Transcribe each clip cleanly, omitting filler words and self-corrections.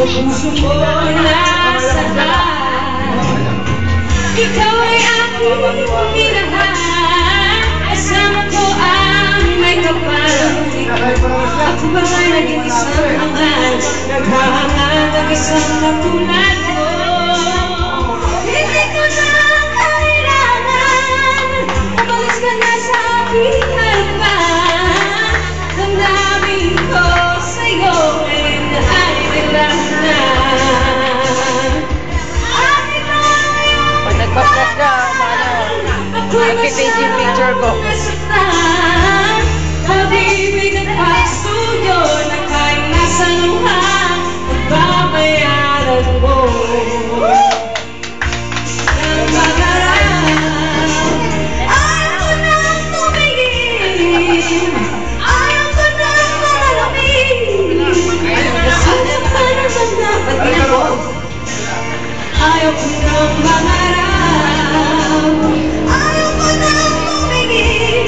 puso ko nasa lahat. Ikaw ay aking minahal, kasama ko ang may kapal. Ako ba ay naging isang hangal, naghahangad ang isang katulad mo. Hindi ko na kailangan, umalis ka na sa aking harapan. Damdamin ko sa'yo ngayon ay naglahanan. Pag nagpa-flash ka, nakipage yung picture ko. Pag-ibig at pagsuyo na kahit nasa luha, magbabayaran mo. Ang pangarap, ayaw ko nang tumigil, ayaw ko nang malalamig. Nasaktan pa ng damdamin ko, ayaw ko nang mangarap, ayaw ko nang tumigil,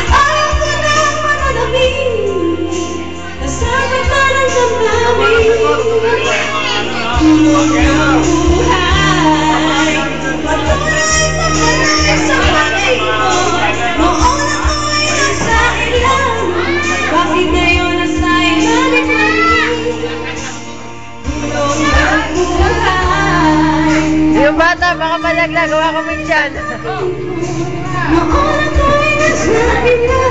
ayaw ko nang malalamig. Nasaktan pa ng damdamin ko, tulog ng buhay, patuloy pagkaray sa pagkain mo. Noon ako'y nasa ilan, bakit ngayon nasa ilalim na rin? Tulog ng buhay. Yung bata, baka malaglag. Gawa ko min dyan. Noon ako'y nasa ilan,